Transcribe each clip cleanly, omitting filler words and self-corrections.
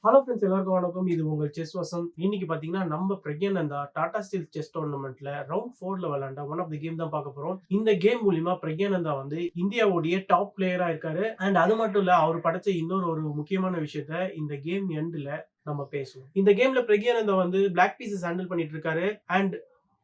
Hello friends, எல்லாருக்கும் வணக்கம். இது உங்கள் செஸ் வசம். இன்னைக்கு பாத்தீங்கன்னா நம்ம பிரக்யானந்தா டாடா ஸ்டீல் செஸ் டோர்னமெண்ட்ல ரவுண்ட் 4ல விளையாண்ட ஒன் ஆஃப் தி கேம் தான் பார்க்க போறோம். இந்த கேம் மூலியமா பிரக்யானந்தா வந்து இந்தியாவுடைய டாப் பிளேயரா இருக்காரு. அண்ட் அது மட்டும் இல்ல, அவர் படைச்ச இன்னொரு ஒரு முக்கியமான விஷயத்த இந்த கேம் எண்ட்ல நம்ம பேசுவோம். இந்த கேம்ல பிரக்யானந்தா வந்து பிளாக் பீசஸ் ஹேண்டில் பண்ணிட்டு இருக்காரு. And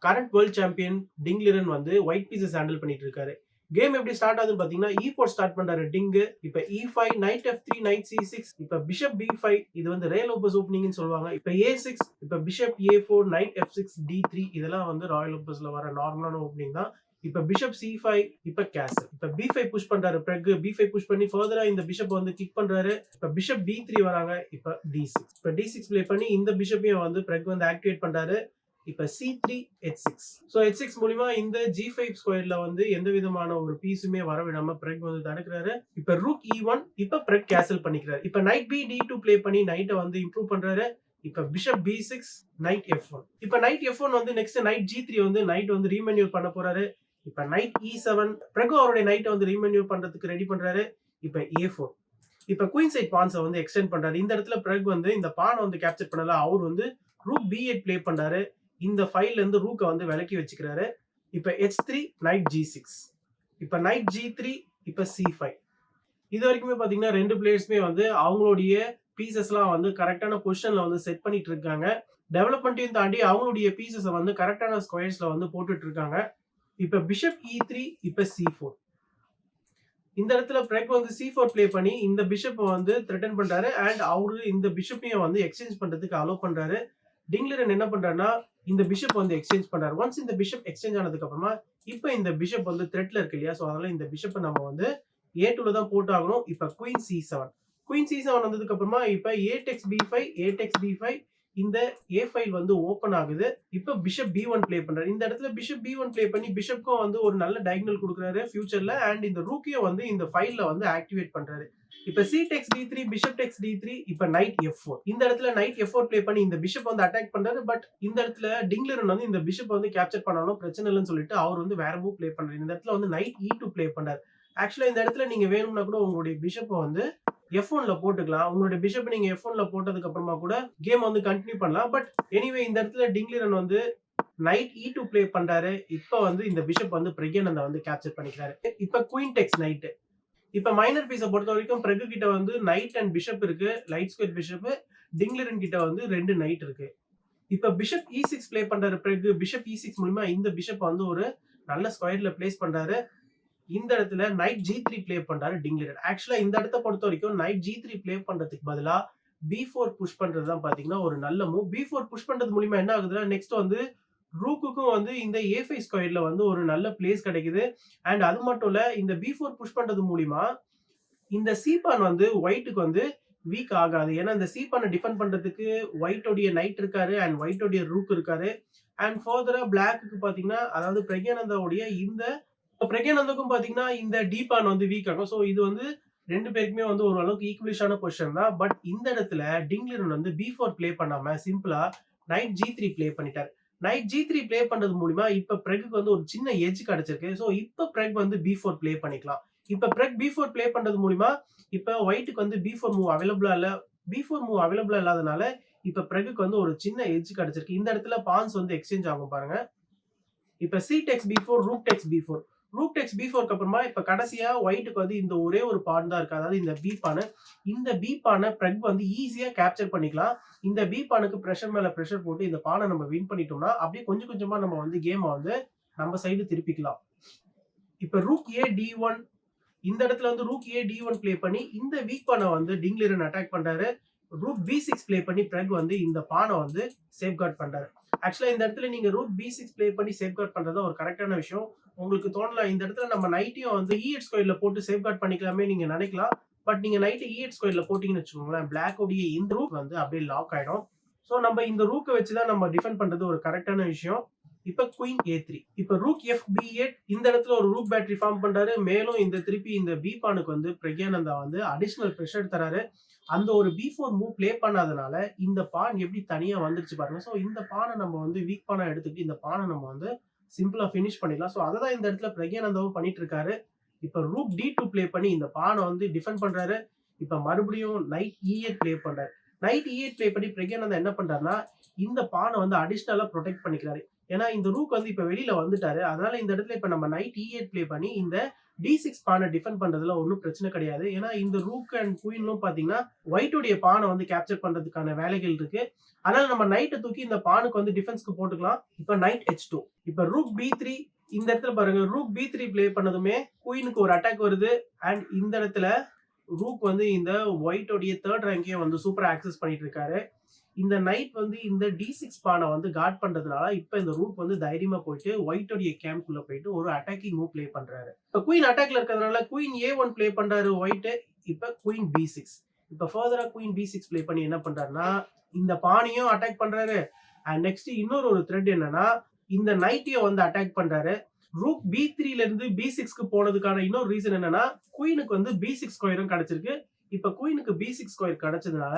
current world champion ding Liren வந்து ஒயிட் பீசஸ் ஹேண்டில் பண்ணிட்டு இருக்காரு. கேம் எப்படி ஸ்டார்ட் ஆகுதுன்னு பாத்தீங்கன்னா E4 ஸ்டார்ட் பண்றாரு டிங். இப்ப E5, night F3, night C6, இப்ப பிஷப் B5, இது வந்து ராயல் ஓபஸ் ஓப்பனிங்னு சொல்லுவாங்க. இப்ப A6, இப்ப bishop A4, night F6, D3, இதெல்லாம் வந்து ராயல் ஓபஸ்ல வர நார்மலான ஓப்பனிங் தான். இப்ப பிஷப் C5, இப்ப கேசல். இப்ப B5 புஷ் பண்றாரு. பிறகு B5 புஷ் பண்ணி ஃபர்தரா இந்த பிஷப் வந்து கிக் பண்றாரு. இப்ப பிஷப் B3 வராங்க. இப்ப D6, இப்ப D6 ப்ளே பண்ணி இந்த பிஷப்பையும் வந்து பிறகு வந்து ஆக்டிவேட் பண்றாரு. இப்ப C3, H6. சோ H6 மூலமா இந்த G5 ஸ்கொயர்ல வந்து எந்த விதமான ஒரு பீஸுமே வர விடாம பிரெக் வந்து தடுக்கிறாரு. இப்ப ரூக் E1, இப்ப பிரெக் கேசல் பண்ணிக்கிறாரு. இப்ப நைட் B D2 ப்ளே பண்ணி நைட்டை வந்து இம்ப்ரூவ் பண்றாரு. இப்ப பிஷப் B6, நைட் F1. இப்ப நைட் F1 வந்து நெக்ஸ்ட் நைட் G3 வந்து நைட் வந்து ரீமென்யூர் பண்ண போறாரு. இப்ப நைட் E7, பிறகு அவருடைய நைட்டை வந்து ரீமென்யூர் பண்றதுக்கு ரெடி பண்றாரு. இப்ப A4. இப்ப குயின் சைட் பான்ஸை வந்து எக்ஸ்டெண்ட் பண்றாரு. இந்த இடத்துல பிறகு வந்து இந்த பானை வந்து கேப்சர் பண்ணல. அவர் வந்து ரூக் B8 ப்ளே பண்றாரு. இந்த ஃபைல்ல இருந்து ரூக்கை வந்து விலக்கி வச்சுக்கிறாரு. இப்ப H3, நைட் G6, இப்ப நைட் G3, இப்ப C5. இது வரைக்குமே பாத்தீங்கன்னா ரெண்டு பிளேயர்ஸ்மே வந்து அவங்களுடைய பீசஸ்லாம் வந்து கரெக்டான பொசிஷன்ல வந்து செட் பண்ணிட்டு இருக்காங்க. டெவலப்மெண்ட்டையும் தாண்டி அவங்களுடைய பீசஸை வந்து கரெக்டான ஸ்கொயர்ஸ்ல வந்து போட்டுட்டு இருக்காங்க. இப்ப பிஷப் E3, இப்ப C4. இந்த இடத்துல பிரெக் வந்து C4 ப்ளே பண்ணி இந்த பிஷப் வந்து த்ரெட்டன் பண்றாரு. அண்ட் அவரு இந்த பிஷப்பையும் வந்து எக்ஸ்சேஞ்ச் பண்றதுக்கு அலோ பண்றாரு. டிங் லிரன் என்ன பண்றாருன்னா இந்த பிஷப் வந்து எக்ஸ்சேஞ்ச் பண்றாரு. ஒன்ஸ் இந்த பிஷப் எக்ஸ்சேஞ்ச் ஆனதுக்கு அப்புறமா இப்ப இந்த பிஷப் வந்து த்ரெட்ல இருக்கு இல்லையா, சோ அதனால இந்த பிஷப்பை நம்ம வந்து A2ல தான் போட்டு ஆகணும். இப்ப குயின் C7. குயின் C7 வந்ததுக்கு அப்புறமா இப்ப A takes B5, A takes B5, இந்த A ஃபைல் வந்து ஓபன் ஆகுது. இப்ப பிஷப் B1 ப்ளே பண்றாரு. இந்த இடத்துல பிஷப் B1 ப்ளே பண்ணி பிஷப்க்கும் வந்து ஒரு நல்ல டயகனல் கொடுக்குறாரு ஃபியூச்சர்ல. அண்ட் இந்த ரூக்கையும் வந்து இந்த ஃபைல்ல வந்து ஆக்டிவேட் பண்றாரு. இப்ப C takes D3, bishop takes D3, இப்ப நைட் F4. இந்த இடத்துல நைட் F4 ப்ளே பண்ணி இந்த பிஷப் வந்து அட்டாக் பண்றாரு. பட் இந்த இடத்துல டிங் லிரன் வந்து இந்த பிஷப் வந்து கேப்சர் பண்ணாலும் பிரச்சனை இல்லைன்னு சொல்லிட்டு அவர் வந்து வேற மூவ் ப்ளே பண்றாரு. இந்த இடத்துல வந்து நைட் E2 ப்ளே பண்றாரு. ஆக்சுவலா இந்த இடத்துல நீங்க வேணும்னா கூட உங்களுடைய பிஷப்பை வந்து F1ல போட்டுக்கலாம். உங்களுடைய பிஷப் நீங்க F1ல போட்டதுக்கு அப்புறமா கூட கேம் வந்து கண்டினியூ பண்ணலாம். பட் எனிவே இந்த இடத்துல டிங் லிரன் வந்து நைட் E2 ப்ளே பண்றாரு. இப்ப வந்து இந்த பிஷப் வந்து பிரக்யானந்தா வந்து கேப்சர் பண்ணிக்கிறாரு. இப்ப குயின் டெக்ஸ் நைட். இப்ப மைனர் பீஸை பொறுத்த வரைக்கும் பிரெகு கிட்ட வந்து நைட் அண்ட் பிஷப் இருக்கு. Light square bishop. Ding Liren கிட்ட வந்து 2 நைட் இருக்கு. இப்ப பிஷப் E6 ப்ளே பண்றாரு. பிறகு பிஷப் E6 மூலமா இந்த பிஷப் வந்து ஒரு நல்ல ஸ்கொயர்ல பிளேஸ் பண்றாரு. இந்த இடத்துல நைட் G3 ப்ளே பண்றாரு டிங் லிரன். ஆக்சுவலா இந்த இடத்த பொறுத்த வரைக்கும் நைட் G3 ப்ளே பண்றதுக்கு பதிலா B4 புஷ் பண்றதுதான் பாத்தீங்கன்னா ஒரு நல்ல மூவ். B4 புஷ் பண்றது மூலமா என்ன ஆகுதுன்னா நெக்ஸ்ட் வந்து ரூக்குக்கும் வந்து இந்த A5 ஸ்கொயர்ல வந்து ஒரு நல்ல பிளேஸ் கிடைக்குது. அண்ட் அது மட்டும் இல்ல, இந்த B4 புஷ் பண்றது மூலியமா இந்த C-பான் வந்து ஒயிட்டுக்கு வந்து வீக் ஆகாது. ஏன்னா இந்த C-பானை டிஃபெண்ட் பண்றதுக்கு ஒயிட்டோடைய நைட் இருக்காரு அண்ட் ஒயிட்டோடைய ரூக் இருக்காரு. அண்ட் ஃபர்தரா பிளாக்கு பாத்தீங்கன்னா, அதாவது பிரக்யானந்தாவுடைய இந்த பிரக்யானந்தாக்கும் பாத்தீங்கன்னா இந்த D-பான் வந்து வீக் ஆகும். சோ இது வந்து ரெண்டு பேருக்குமே வந்து ஓரளவுக்கு ஈக்குவலிஷான பொசிஷன் தான். பட் இந்த இடத்துல டிங் லிரன் வந்து B4 ப்ளே பண்ணாம சிம்பிளா நைட் G3 ப்ளே பண்ணிட்டாரு. நைட் G3 ப்ளே பண்றது மூலமா இப்ப பிரெக்கு வந்து ஒரு சின்ன எட்ஜ் கிடைச்சிருக்கு. சோ இப்ப பிரெக் வந்து B4 ப்ளே பண்ணிக்கலாம். இப்ப பிரெக் B4 ப்ளே பண்றது மூலமா இப்ப ஒயிட்டுக்கு வந்து B4 மூவ் அவைலபிளா இல்ல. B4 மூவ் அவைலபிளா இல்லாதனால இப்ப பிரெக்குக்கு வந்து ஒரு சின்ன எட்ஜ் கிடைச்சிருக்கு. இந்த இடத்துல பான்ஸ் வந்து எக்ஸ்சேஞ்ச் ஆகும் பாருங்க. இப்ப C takes B4, rook takes B4. Rook takes B4க்கு அப்புறமா இப்ப கடைசியா ஒயிட்டுக்கு வந்து இந்த ஒரே ஒரு பான் தான் இருக்கு. அதாவது இந்த B பானை. இந்த B பானை பிரெக் வந்து ஈஸியா கேப்சர் பண்ணிக்கலாம். இந்த B பானுக்கு பிரஷர் மேல பிரஷர் போட்டு இந்த பானை நம்ம வின் பண்ணிட்டோம்னா அப்படியே கொஞ்சம் கொஞ்சமா நம்ம வந்து கேமை வந்து நம்ம சைடு திருப்பிக்கலாம். இப்ப ரூக் A D1. இந்த இடத்துல வந்து ரூக் A D1 ப்ளே பண்ணி இந்த வீக் பானை வந்து டிங் லிரன் அட்டாக் பண்றாரு. ரூக் B6 ப்ளே பண்ணி பிரெக் வந்து இந்த பானை வந்து சேஃப்கார்ட் பண்றாரு. ஆக்சுவலா இந்த இடத்துல நீங்க ரூக் B6 ப்ளே பண்ணி சேஃப்கார்ட் பண்றது ஒரு கரெக்டான விஷயம். உங்களுக்கு தோணலாம் இந்த இடத்துல நம்ம நைட்டையும் வந்து E8 ஸ்கொயர்ல போட்டு சேஃப்கார்ட் பண்ணிக்கலாமே நீங்க நினைக்கலாம். பட் நீங்க நைட் E8 ஸ்கொயர்ல போட்டீங்கன்னு வச்சுக்கோங்களேன், பிளாக் உடைய இந்த ரூக் வந்து அப்படியே லாக் ஆயிடும். சோ நம்ம இந்த ரூக்கை வச்சுதான் நம்ம டிஃபெண்ட் பண்றது ஒரு கரெக்டான விஷயம். இப்ப குயின் A3. இப்ப ரூக் F B8. இந்த இடத்துல ஒரு ரூக் பேட்டரி ஃபார்ம் பண்றாரு. மேலும் இந்த திருப்பி இந்த B பானுக்கு வந்து பிரக்யானந்தா வந்து அடிஷனல் பிரஷர் தராரு. அந்த ஒரு B4 மூவ் ப்ளே பண்ணாதனால இந்த பான் எப்படி தனியா வந்துருச்சு பாருங்க. சோ இந்த பானை நம்ம வந்து வீக் பானா எடுத்துட்டு இந்த பானை நம்ம வந்து சிம்பிளா பினிஷ் பண்ணிடலாம். சோ அததான் இந்த இடத்துல பிரக்யானந்தாவும் பண்ணிட்டு இருக்காரு. இப்ப ரூக் D2 ப்ளே பண்ணி இந்த பானை வந்து டிஃபெண்ட் பண்றாரு. இப்ப மறுபடியும் நைட் E8 ப்ளே பண்றாரு. நைட் E8 ப்ளே பண்ணி பிரக்யானந்தா என்ன பண்றாருன்னா, இந்த பானை வந்து அடிஷனலா புரொடெக்ட் பண்ணிக்கிறாரு. ஏன்னா இந்த ரூக் வந்து இப்ப வெளியில வந்துட்டாரு. அதனால இந்த இடத்துல இப்ப நம்ம நைட் E8 ப்ளே பண்ணி இந்த D6 பானை டிஃபெண்ட் பண்றதுல ஒண்ணும் பிரச்சனை கிடையாது. ஏன்னா இந்த ரூக் அண்ட் குயின்லும் பாத்தீங்கன்னா ஒயிட் உடைய பானை வந்து கேப்சர் பண்றதுக்கான வேலைகள் இருக்கு. அதனால நம்ம நைட்ட தூக்கி இந்த பானுக்கு வந்து டிஃபென்ஸ்க்கு போட்டுக்கலாம். இப்ப நைட் H2, இப்ப ரூக் B3. இந்த இடத்துல பாருங்க, ரூக் B3 ப்ளே பண்ணதுமே குயினுக்கு ஒரு அட்டாக் வருது. அண்ட் இந்த இடத்துல ரூக் வந்து இந்த ஒயிட் உடைய 3rd ரேங்கையும் வந்து சூப்பரா ஆக்சஸ் பண்ணிட்டு இருக்காரு. இந்த நைட் வந்து இந்த D6 பானை வந்து கார்ட் பண்றதுனால இப்ப இந்த ரூக் வந்து தைரியமா போயிட்டு ஒயிட் உடைய கேம்ப்குள்ள போயிட்டு ஒரு அட்டாக்கிங் மூவ் ப்ளே பண்றாரு. இப்ப குயின் அட்டாக்ல இருக்கிறதுனால குயின் A1 ப்ளே பண்றாரு ஒயிட். இப்ப குயின் B6. இப்ப ஃபர்தரா குயின் B6 ப்ளே பண்ணி என்ன பண்றாருன்னா, இந்த பானையும் அட்டாக் பண்றாரு. அண்ட் நெக்ஸ்ட் இன்னொரு ஒரு த்ரெட் என்னன்னா, இந்த நைட்டையும் வந்து அட்டாக் பண்றாரு. ரூக் B3ல இருந்து B6க்கு போனதுக்கான இன்னொரு ரீசன் என்னன்னா, குயினுக்கு வந்து B6 ஸ்கொயரும் கிடைச்சிருக்கு. இப்ப குயினுக்கு B6 ஸ்கொயர் கிடைச்சதுனால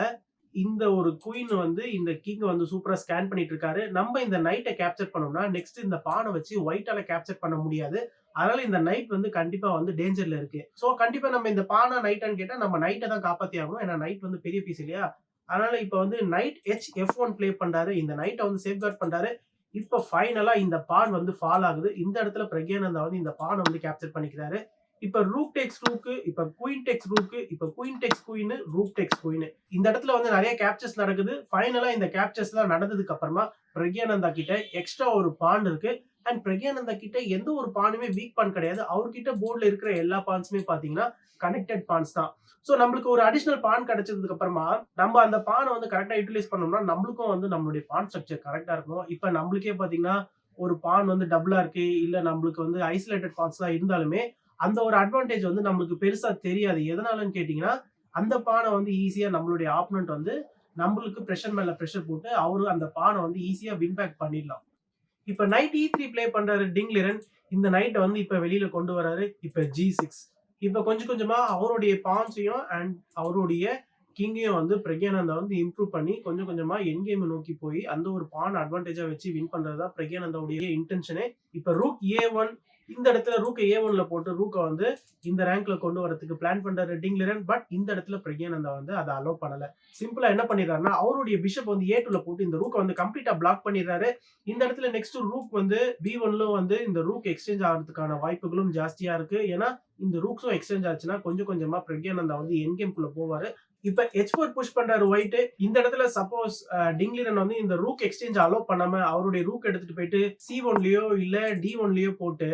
இந்த ஒரு குயின் வந்து இந்த கிங் வந்து சூப்பரா ஸ்கேன் பண்ணிட்டு இருக்காரு. நம்ம இந்த நைட்டை கேப்சர் பண்ணோம்னா நெக்ஸ்ட் இந்த பானை வச்சு ஒயிட்டால கேப்சர் பண்ண முடியாது. அதனால இந்த நைட் வந்து கண்டிப்பா வந்து டேஞ்சர்ல இருக்கு. சோ கண்டிப்பா நம்ம இந்த பானை நைட்டான்னு கேட்டா நம்ம நைட்டை தான் காப்பாத்தி ஆகணும். ஏன்னா நைட் வந்து பெரிய பீஸ் இல்லையா? அதனால இப்ப வந்து நைட் F1 ப்ளே பண்றாரு. இந்த நைட்டை வந்து சேஃப்கார்ட் பண்றாரு. இப்ப ஃபைனலா இந்த பான் வந்து ஃபால் ஆகுது. இந்த இடத்துல பிரக்யானந்தா வந்து இந்த பானை வந்து கேப்சர் பண்ணிக்கிறாரு. இப்ப ரூக் டெக்ஸ் ரூக், இப்ப குயின் டெக்ஸ் ரூக், இப்ப குயின் டெக்ஸ் குயின், ரூக் டெக்ஸ் குயின். இந்த இடத்துல வந்து நிறைய கேப்சர்ஸ் நடக்குது. ஃபைனலா இந்த கேப்சர்ஸ் எல்லாம் நடந்ததுக்கு அப்புறமா பிரக்யானந்தா கிட்ட எக்ஸ்ட்ரா ஒரு பான் இருக்கு. அண்ட் பிரக்யானந்தா கிட்ட எந்த ஒரு பானுமே வீக் பான் கிடையாது. அவர்கிட்ட போர்டுல இருக்கிற எல்லா பான்ஸுமே பாத்தீங்கன்னா கனெக்டட் பான்ஸ் தான். சோ நம்மளுக்கு ஒரு அடிஷனல் பான் கிடைச்சதுக்கு அப்புறமா நம்ம அந்த பானை வந்து கரெக்டா யூட்டிலைஸ் பண்ணோம்னா நம்மளுக்கும் வந்து நம்மளுடைய பான் ஸ்ட்ரக்சர் கரெக்டா இருக்கும். இப்ப நம்மளுக்கே பாத்தீங்கன்னா ஒரு பான் வந்து டபுளா இருக்கு, இல்ல நம்மளுக்கு வந்து ஐசோலேட்டட் பான்ஸ் தான் இருந்தாலுமே அந்த ஒரு அட்வான்டேஜ் வந்து நம்மளுக்கு பெருசா தெரியாது. எதனாலன்னு கேட்டீங்கன்னா, அந்த பானை வந்து ஈஸியா நம்மளுடைய ஆப்போனன்ட் வந்து நம்மளுக்கு பிரஷர் மேல பிரஷர் போட்டு அவரு அந்த பானை வந்து ஈஸியா வின் பேக் பண்ணிடலாம். இப்ப நைட் E3 ப்ளே பண்றாரு டிங்லிரன். இந்த நைட்ட வந்து இப்ப வெளியில கொண்டு வராரு. இப்ப G6. இப்ப கொஞ்சம் கொஞ்சமா அவருடைய பான்ஸையும் அண்ட் அவருடைய கிங்கையும் வந்து பிரக்யானந்தா வந்து இம்ப்ரூவ் பண்ணி கொஞ்சம் கொஞ்சமா எண்ட் கேம் நோக்கி போய் அந்த ஒரு பான் அட்வான்டேஜா வச்சு வின் பண்றதா பிரக்யானந்தாவுடைய இன்டென்ஷனே. இப்ப ரூக் A1, இந்த இடத்துல ரூக் A1ல போட்டு ரூக்க வந்து இந்த ரேங்க்ல கொண்டு வரதுக்கு பிளான் பண்றாரு டிங்லிரன். பட் இந்த இடத்துல பிரக்யானந்தா வந்து அதை அலோ பண்ணல. சிம்பிளா என்ன பண்ணிடுறாருன்னா, அவருடைய பிஷப் வந்து A2ல போட்டு இந்த ரூக்க வந்து கம்ப்ளீட்டா பிளாக் பண்ணிடுறாரு. இந்த இடத்துல நெக்ஸ்ட் ரூக் வந்து B1ல வந்து இந்த ரூக் எக்ஸ்சேஞ்ச் ஆகிறதுக்கான வாய்ப்புகளும் ஜாஸ்தியா இருக்கு. ஏன்னா இந்த ரூக்ஸும் எக்ஸ்சேஞ்ச் ஆச்சுன்னா கொஞ்சம் கொஞ்சமா பிரக்யானந்தா வந்து எண்ட் கேம்குள்ள போவாரு. இப்ப H4 புஷ் பண்றாரு ஒயிட். இந்த இடத்துல சப்போஸ் டிங்லிரன் வந்து இந்த ரூக் எக்ஸ்சேஞ்ச் அலோ பண்ணாம அவருடைய ரூக் எடுத்துட்டு போயிட்டு C1லயோ இல்ல D1லயோ போட்டு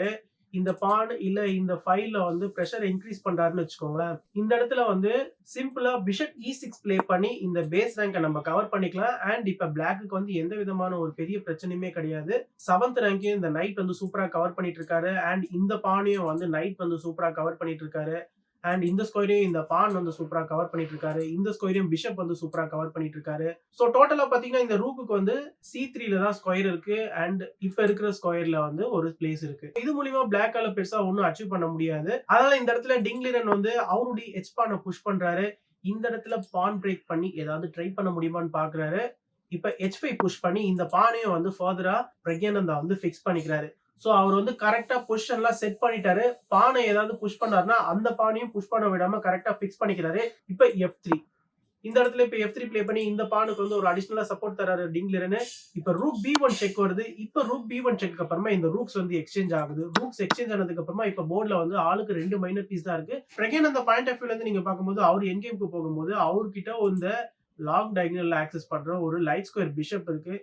இந்த பான் இல்ல இந்த ஃபைல்ல வந்து பிரஷர் இன்க்ரீஸ் பண்றாருன்னு வச்சுக்கோங்களேன். இந்த இடத்துல வந்து சிம்பிளா பிஷப் E6 ப்ளே பண்ணி இந்த பேஸ் ரேங்கை நம்ம கவர் பண்ணிக்கலாம். அண்ட் இப்ப பிளாக்குக்கு வந்து எந்த விதமான ஒரு பெரிய பிரச்சனையுமே கிடையாது. 7th ரேங்கையும் இந்த நைட் வந்து சூப்பரா கவர் பண்ணிட்டு இருக்காரு. அண்ட் இந்த பானையும் வந்து நைட் வந்து சூப்பரா கவர் பண்ணிட்டு இருக்காரு. அண்ட் இந்த ஸ்கொயரையும் இந்த பான் வந்து சூப்பரா கவர் பண்ணிட்டு இருக்காரு. இந்த ஸ்கொயரையும் பிஷப் வந்து சூப்பரா கவர் பண்ணிட்டு இருக்காரு. சோ டோட்டலா பாத்தீங்கன்னா இந்த ரூக்குக்கு வந்து C3ல தான் ஸ்கொயர் இருக்கு. அண்ட் இப்ப இருக்கிற ஸ்கொயர்ல வந்து ஒரு பிளேஸ் இருக்கு. இது மூலியமா பிளாக்கால பெருசா ஒன்னும் அச்சீவ் பண்ண முடியாது. அதனால இந்த இடத்துல டிங்லிரன் வந்து அவருடைய H பானை புஷ் பண்றாரு. இந்த இடத்துல பான் பிரேக் பண்ணி ஏதாவது ட்ரை பண்ண முடியுமான்னு பாக்குறாரு. இப்ப H5 புஷ் பண்ணி இந்த பானையும் வந்து ஃபர்தரா பிரக்யானந்தா வந்து பிக்ஸ் பண்ணிக்கிறாரு. சோ அவர் வந்து கரெக்டா பொசிஷன்லாம் செட் பண்ணிட்டாரு. பானை ஏதாவது புஷ் பண்ணாருன்னா அந்த பானையும் புஷ் பண்ண விடாம கரெக்டா பிக்ஸ் பண்ணிக்கிறாரு. இப்ப F3. இந்த இடத்துல இப்ப F3 ப்ளே பண்ணி இந்த பானுக்கு வந்து ஒரு அடிஷனலா சப்போர்ட் தராரு டிங்லிரன். இப்ப ரூக் B1 செக் வருது. இப்ப ரூக் B1 செக்கு அப்புறமா இந்த ரூக்ஸ் வந்து எக்ஸ்சேஞ்ச் ஆகுது. ரூக்ஸ் எக்ஸ்சேஞ்ச் ஆனதுக்கு அப்புறமா இப்ப போர்டுல வந்து ஆளுக்கு 2 மைனர் பீஸ் தான் இருக்கு. பிரக்யானந்தா பாயிண்ட் ஆஃப் வியூல இருந்து நீங்க பாக்கும்போது அவர் எண்ட் கேம்க்கு போகும்போது அவர்கிட்ட இந்த லாங் டயகனல்ல ஆக்சஸ் பண்ற ஒரு லைட் ஸ்கொயர் பிஷப் இருக்கு.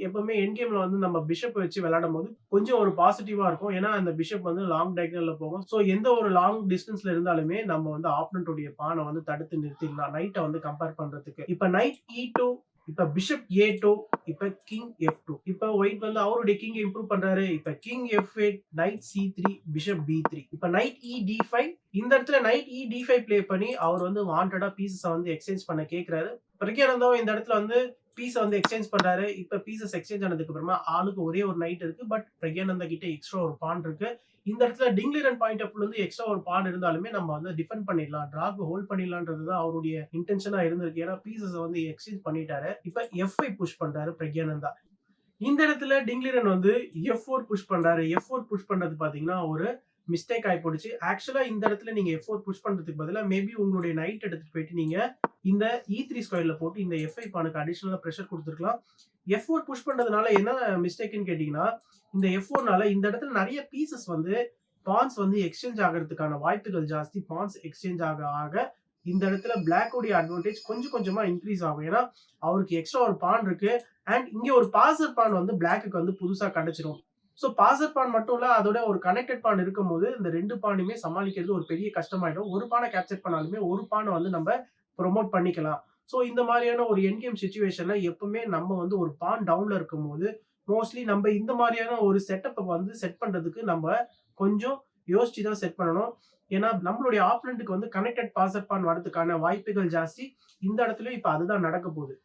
எப்பவுமே எண்ட் கேம்ல வந்து நம்ம பிஷப் வச்சு விளையாடும் போது கொஞ்சம் ஒரு பாசிட்டிவா இருக்கும். ஏன்னா அந்த பிஷப் வந்து லாங் டயகனல்ல போகும். சோ எந்த ஒரு லாங் டிஸ்டன்ஸ்ல இருந்தாலுமே நம்ம வந்து ஆப்போனன்ட் உடைய பானை வந்து தடுத்து நிறுத்திடலாம் நைட்டை வந்து கம்பேர் பண்றதுக்கு. இப்ப நைட் E2, இப்ப பிஷப் A2, இப்ப கிங் F2. இப்ப ஒயிட் வந்து அவருடைய கிங் இம்ப்ரூவ் பண்றாரு. இப்ப king F8, night C3, bishop B3. இப்ப நைட் ED5. இந்த இடத்துல நைட் ED5 ப்ளே பண்ணி அவர் வந்து வாண்டடா பீசஸ் வந்து எக்ஸ்சேஞ்ச் பண்ண கேக்குறாரு. பிரக்யானந்தாவும் இந்த இடத்துல வந்து பீஸை வந்து எக்ஸ்சேஞ்ச் பண்றாரு. இப்ப பீசஸ் எக்ஸ்சேஞ்ச் ஆனதுக்கு அப்புறமா ஆளுக்கு ஒரே ஒரு நைட் இருக்கு. பட் பிரக்யானந்தா கிட்ட எக்ஸ்ட்ரா ஒரு பான் இருக்கு. இந்த இடத்துல டிங்லிரன் பாயிண்ட் ஆஃப் வியூல இருந்து எக்ஸ்ட்ரா ஒரு பான் இருந்தாலுமே நம்ம வந்து டிஃபெண்ட் பண்ணிடலாம், டிராக்கு ஹோல்ட் பண்ணிடலாம்ன்றதுதான் அவருடைய இன்டென்ஷனா இருந்திருக்கு. ஏன்னா பீசஸ் வந்து எக்ஸ்சேஞ்ச் பண்ணிட்டாரு. இப்ப F5 புஷ் பண்றாரு பிரக்யானந்தா. இந்த இடத்துல டிங்லிரன் வந்து F4 புஷ் பண்றாரு. F4 புஷ் பண்றது பாத்தீங்கன்னா ஒரு மிஸ்டேக் ஆகி போடுச்சு. ஆக்சுவலா இந்த இடத்துல நீங்க F4 புஷ் பண்றதுக்கு பதிலா மேபி உங்களுடைய நைட் எடுத்துட்டு போயிட்டு நீங்க இந்த E3 ஸ்கொயர்ல போட்டு இந்த F5 பானுக்கு அடிஷனலா பிரஷர் குடுத்துருக்கலாம். F4 புஷ் பண்றதுனால என்ன மிஸ்டேக்ன்னு கேட்டீங்கன்னா, இந்த F4னால இந்த இடத்துல நெறைய பீசஸ் வந்து பான்ஸ் வந்து எக்ஸ்சேஞ்ச் ஆகுறதுக்கான வாய்ப்புகள் ஜாஸ்தி. பான்ஸ் எக்ஸ்சேஞ்ச் ஆக ஆக இந்த இடத்துல பிளாக் உடைய அட்வான்டேஜ் கொஞ்சம் கொஞ்சமா இன்கிரீஸ் ஆகும். ஏன்னா, அவருக்கு எக்ஸ்ட்ரா ஒரு பான் இருக்கு. அண்ட் இங்க ஒரு பாசர் பான் வந்து பிளாக்குக்கு வந்து புதுசா கிடைச்சிரும். சோ பாசர் பான் மட்டும் இல்ல, அதோட ஒரு கனெக்டட் பான் இருக்கும்போது இந்த 2 பானையுமே சமாளிக்கிறது ஒரு பெரிய கஷ்டமாயிடும். ஒரு பான கேப்சர் பண்ணாலுமே ஒரு பான வந்து நம்ம ப்ரமோட் பண்ணிக்கலாம். சோ இந்த மாதிரியான ஒரு எண்ட் கேம் சிச்சுவேஷன்ல எப்பவுமே நம்ம வந்து ஒரு பான் டவுன்ல இருக்கும்போது, மோஸ்ட்லி நம்ம இந்த மாதிரியான ஒரு செட்டப்ப வந்து செட் பண்றதுக்கு நம்ம கொஞ்சம் யோசிச்சு தான் செட் பண்ணணும். ஏன்னா நம்மளுடைய ஆப்போனன்ட்க்கு வந்து கனெக்டட் பாசர் பான் வரதுக்கான வாய்ப்புகள் ஜாஸ்தி. இந்த இடத்துலயும் இப்ப அதுதான் நடக்க போகுது.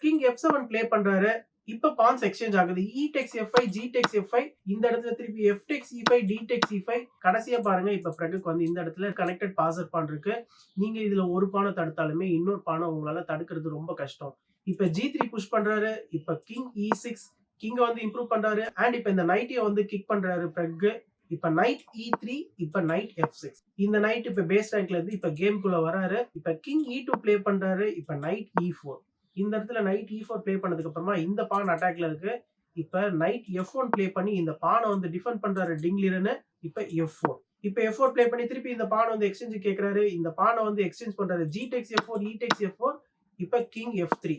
கிங் F7 ப்ளே பண்றாரு. இப்ப பான்ஸ் எக்ஸ்சேஞ்ச் ஆகுது. E takes F5, G takes F5. இந்த இடத்துல திருப்பி F takes E5, D takes E5. கடைசியா பாருங்க, இப்ப பிரகுக்கு வந்து இந்த இடத்துல கனெக்டட் பாசர் பான் இருக்கு. நீங்க இதுல ஒரு பானை தடுத்தாலுமே இன்னொரு பானை உங்களால தடுக்கிறது ரொம்ப கஷ்டம். இப்ப G3 புஷ் பண்றாரு. இப்ப கிங் E6 கிங்க வந்து இம்ப்ரூவ் பண்றாரு. அண்ட் இப்ப இந்த நைட்டிய வந்து கிக் பண்றாரு பிரகு. இப்ப நைட் E3, இப்ப நைட் F6. இந்த நைட் இப்ப பேஸ் ரேங்க்ல இருந்து இப்ப கேம்குள்ள வராரு. இப்ப கிங் E2 ப்ளே பண்றாரு. இப்ப நைட் E4. இந்த இடத்துல நைட் E4 ப்ளே பண்ணதுக்கு அப்புறமா இந்த பான் அட்டாக்ல இருக்கு. இப்ப நைட் F1 ப்ளே பண்ணி இந்த பானை வந்து டிஃபெண்ட் பண்றாரு டிங்லிரன். இப்ப F4. இப்ப F4 ப்ளே பண்ணி திருப்பி இந்த பானை வந்து எக்ஸ்சேஞ்ச் கேக்குறாரு. இந்த பானை வந்து எக்ஸ்சேஞ்ச் பண்றாரு. G takes F4, E takes F4. இப்ப கிங் F3.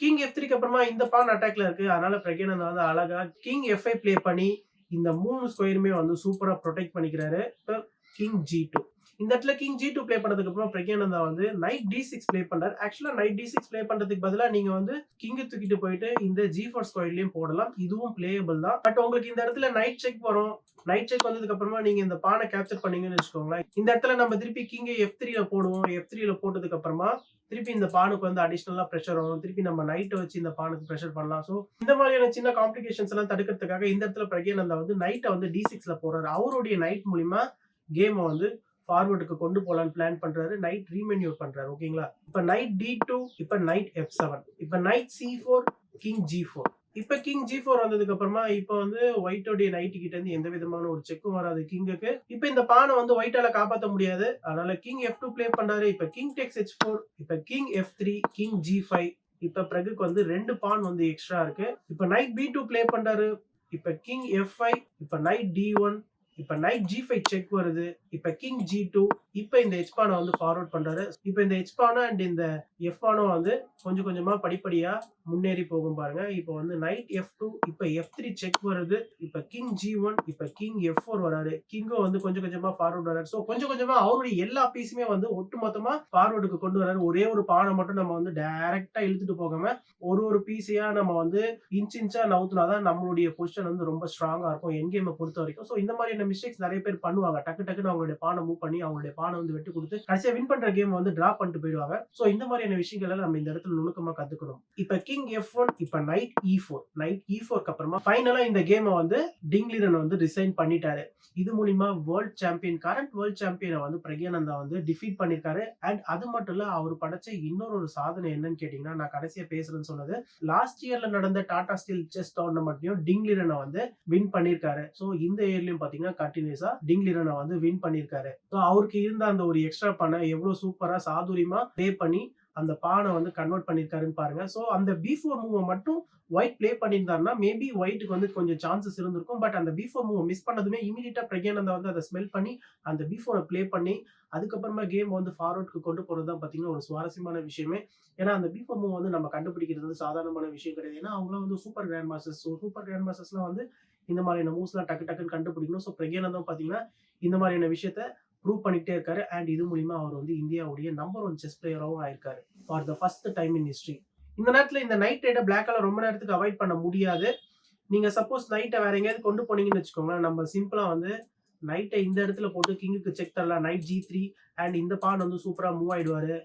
கிங் F3க்கு அப்புறமா இந்த பான் அட்டாக்ல இருக்கு. அதனால பிரக்யானந்தா வந்து அழகா கிங் F5 ப்ளே பண்ணி இந்த 3 ஸ்கொயருமே வந்து சூப்பரா ப்ரொடெக்ட் பண்ணிக்கிறாரு. இப்ப கிங் G2. இந்த இடத்துல கிங் G2 ப்ளே பண்ணதுக்கு அப்புறம் பிரக்யானந்தா வந்து நைட் D6 ப்ளே பண்றாரு. ஆக்சுவலா நைட் D6 ப்ளே பண்றதுக்கு பதிலா நீங்க வந்து கிங் தூக்கிட்டு போயிட்டு இந்த G4 ஸ்கொயர்லயும் போடலாம். இதுவும் பிளேயபிள் தான். பட் உங்களுக்கு இந்த இடத்துல நைட் செக் வரும். நைட் செக் வந்ததுக்கு அப்புறமா நீங்க இந்த பானை கேப்சர் பண்ணீங்கன்னு வச்சுக்கோங்களேன். இந்த இடத்துல நம்ம திருப்பி கிங் F3ல போடுவோம். F3ல போட்டதுக்கு அப்புறமா திருப்பி இந்த பானுக்கு வந்து அடிஷனலா பிரஷர் வரும். திருப்பி நம்ம நைட் வச்சு இந்த பானுக்கு பிரஷர் பண்ணலாம். சோ இந்த மாதிரியான சின்ன காம்ப்ளிகேஷன்ஸ் எல்லாம் தடுக்கிறதுக்காக இந்த இடத்துல பிரக்யானந்தா வந்து நைட்டை வந்து D6ல போடுறாரு. அவருடைய நைட் மூலியமா கேமை வந்து ஃபார்வர்டுக்கு கொண்டு போலான்னு பிளான் பண்றாரு. நைட் ரீமென்யூர் பண்றாரு. ஓகேங்களா? இப்ப நைட் D2, இப்ப நைட் F7, இப்ப நைட் C4, கிங் G4. இப்ப கிங் G4 வந்ததுக்கு அப்புறமா இப்ப வந்து ஒயிட்டோடைய நைட் கிட்ட இருந்து எந்த விதமான ஒரு செக்கும் வராது கிங்குக்கு. இப்ப இந்த பானை வந்து ஒயிட்டால காப்பாற்ற முடியாது. அதனால கிங் F2 ப்ளே பண்றாரு. இப்ப கிங் takes H4, இப்ப கிங் F3, கிங் G5. இப்ப பிரகுக்கு வந்து 2 பான் வந்து எக்ஸ்ட்ரா இருக்கு. இப்ப நைட் B2 ப்ளே பண்றாரு. இப்ப கிங் F5, இப்ப நைட் D1, இப்ப நைட் G5 செக் வருது. இப்ப கிங் G2. இப்ப இந்த H பானை வந்து ஃபார்வர்ட் பண்றாரு. இப்ப இந்த H பானை அண்ட் இந்த F பானும் வந்து கொஞ்சம் கொஞ்சமா படிப்படியா முன்னேறி போகும் பாருங்க. இப்ப வந்து நைட் F2, இப்ப F3 செக் வருது. இப்ப கிங் G1, இப்ப கிங் F4 வராரு. கிங்கும் வந்து கொஞ்சம் கொஞ்சமா ஃபார்வர்ட் வராரு. சோ கொஞ்சம் கொஞ்சமா அவருடைய எல்லா பீஸுமே வந்து ஒட்டுமொத்தமா ஃபார்வர்டுக்கு கொண்டு வராரு. ஒரே ஒரு பானை மட்டும் நம்ம வந்து டைரக்டா இழுத்துட்டு போகாம ஒரு பீஸையா நம்ம வந்து இன்ச்சா நவுத்துனாதான் நம்மளுடைய பொசிஷன் வந்து ரொம்ப ஸ்ட்ராங்கா இருக்கும் எண்ட் கேமை பொறுத்த வரைக்கும். சோ இந்த மாதிரியான மிஸ்டேக்ஸ் நிறைய பேர் பண்ணுவாங்க. டக்குன்னு அவங்களுடைய பானை மூவ் பண்ணி அவங்களுடைய பானை வந்து வெட்டு கொடுத்து கடைசியா வின் பண்ற கேம் வந்து டிரா பண்ணிட்டு போயிடுவாங்க. சோ இந்த மாதிரியான விஷயங்கள் எல்லாம் நம்ம இந்த இடத்துல நுணுக்கமா கத்துக்கணும். இப்ப கிங் F1, இப்ப நைட் E4. நைட் E4க்கு அப்புறமா ஃபைனலா இந்த கேமை வந்து டிங்லிரன் வந்து ரிசைன் பண்ணிட்டாரு. இது மூலியமா வேர்ல்ட் சாம்பியன், கரண்ட் வேர்ல்ட் சாம்பியனை வந்து பிரக்யானந்தா வந்து டிஃபீட் பண்ணிருக்காரு. அண்ட் அது மட்டும் இல்ல, அவர் படைச்ச இன்னொரு சாதனை என்னன்னு கேட்டீங்கன்னா, நான் கடைசியா பேசுறேன்னு சொன்னது, லாஸ்ட் இயர்ல நடந்த டாடா ஸ்டீல் செஸ் டோர்னமெண்ட்லயும் டிங்லிரனை வந்து வின் பண்ணிருக்காரு. சோ இந்த இயர்லயும் பாத்தீங்கன்னா கண்டினியூஸா டிங்லிரனை வந்து வின் பண்ணிருக்காரு. சோ அவருக்கு இருந்த அந்த ஒரு எக்ஸ்ட்ரா பானை எவ்வளவு சூப்பரா சாதுரியமா ப்ளே பண்ணி அந்த பானை வந்து கன்வெர்ட் பண்ணிருக்காருன்னு பாருங்க. சோ அந்த B4 மூவ் மட்டும் ஒயிட் ப்ளே பண்ணியிருந்தாருன்னா மேபி ஒயிட்டுக்கு வந்து கொஞ்சம் சான்சஸ் இருந்திருக்கும். பட் அந்த B4 மூவ் மிஸ் பண்ணதுமே இமீடியட்டா பிரக்யானந்தா வந்து அதை ஸ்மெல் பண்ணி அந்த B4 ப்ளே பண்ணி அதுக்கப்புறமா கேம் வந்து ஃபார்வர்டுக்கு கொண்டு போறது தான் பாத்தீங்கன்னா ஒரு சுவாரஸ்யமான விஷயமே. ஏன்னா அந்த B4 மூவ் வந்து நம்ம கண்டுபிடிக்கிறது வந்து சாதாரணமான விஷயம் கிடையாது. ஏன்னா அவங்களாம் வந்து super grand masters. Super grand மாஸ்டர்ஸ்லாம் வந்து இந்த மாதிரியான மூவ்ஸ்லாம் டக்குன்னு கண்டுபிடிக்கணும். ஸோ பிரக்யானந்தா பாத்தீங்கன்னா இந்த மாதிரியான விஷயத்த ப்ரூவ் பண்ணிட்டே இருக்காரு. அண்ட் இது மூலியமா அவர் வந்து இந்தியாவுடைய நம்பர் 1 செஸ் பிளேயராகவும் ஆயிருக்காரு for the first time in history. இந்த நேரத்துல இந்த நைட் ரைட பிளாக்கால ரொம்ப நேரத்துக்கு அவாய்ட் பண்ண முடியாது. நீங்க சப்போஸ் நைட்டை வேற எங்கேயாவது கொண்டு போனீங்கன்னு வச்சுக்கோங்களேன், நம்ம சிம்பிளா வந்து நைட்டை இந்த இடத்துல போட்டு கிங்குக்கு செக் தரலாம். நைட் G3 அண்ட் இந்த பான் வந்து சூப்பரா மூவ் ஆயிடுவாரு.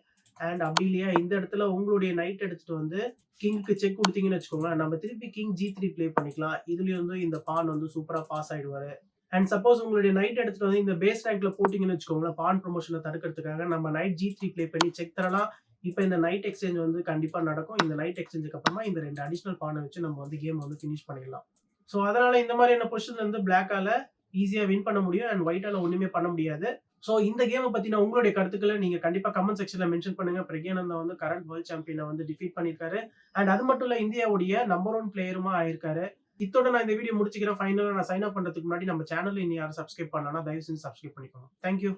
அண்ட் அப்படி இல்லையா இந்த இடத்துல உங்களுடைய நைட் எடுத்துட்டு வந்து கிங்குக்கு செக் கொடுத்தீங்கன்னு வச்சுக்கோங்களேன், நம்ம திருப்பி கிங் G3 ப்ளே பண்ணிக்கலாம். இதுலயும் வந்து இந்த பான் வந்து சூப்பரா பாஸ் ஆயிடுவாரு. அண்ட் சப்போஸ் உங்களுடைய நைட் எடுத்துட்டு வந்து இந்த பேஸ் ரேங்க்ல போட்டீங்கன்னு வச்சுக்கோங்களேன், பான் ப்ரொமோஷனை தடுக்கிறதுக்காக நம்ம நைட் G3 ப்ளே பண்ணி செக் தரலாம். இப்ப இந்த நைட் எக்ஸ்சேஞ்ச் வந்து கண்டிப்பா நடக்கும். இந்த நைட் எக்ஸ்சேஞ்சுக்கு அப்புறமா இந்த 2 அடிஷனல் பானை வச்சு நம்ம வந்து கேம் வந்து ஃபினிஷ் பண்ணிடலாம். சோ அதனால இந்த மாதிரியான பொசிஷன்ல இருந்து பிளாக்கால ஈஸியா வின் பண்ண முடியும். அண்ட் ஒயிட்டால ஒண்ணுமே பண்ண முடியாது. சோ இந்த கேம பத்தின உங்களுடைய கருத்துக்கள நீங்க கண்டிப்பா கமெண்ட் செக்ஷன்ல மென்ஷன் பண்ணுங்க. பிரக்யானந்தா வந்து கரண்ட் வேர்ல்ட் சாம்பியன வந்து டிஃபீட் பண்ணியிருக்காரு. அண்ட் அது மட்டும் இல்ல இந்தியாவுடைய நம்பர் 1 பிளேயருமா ஆயிருக்காரு. இத்தோட நான் இந்த வீடியோ முடிச்சுக்கிறேன். ஃபைனலா நான் சைன் ஆப் பண்றதுக்கு முன்னாடி நம்ம சேனல்ல இன்னும் யாரும் சப்ஸ்கிரைப் பண்ணலனா தயவு செஞ்சு சப்ஸ்கிரைப் பண்ணிக்கோங்க. Thank you.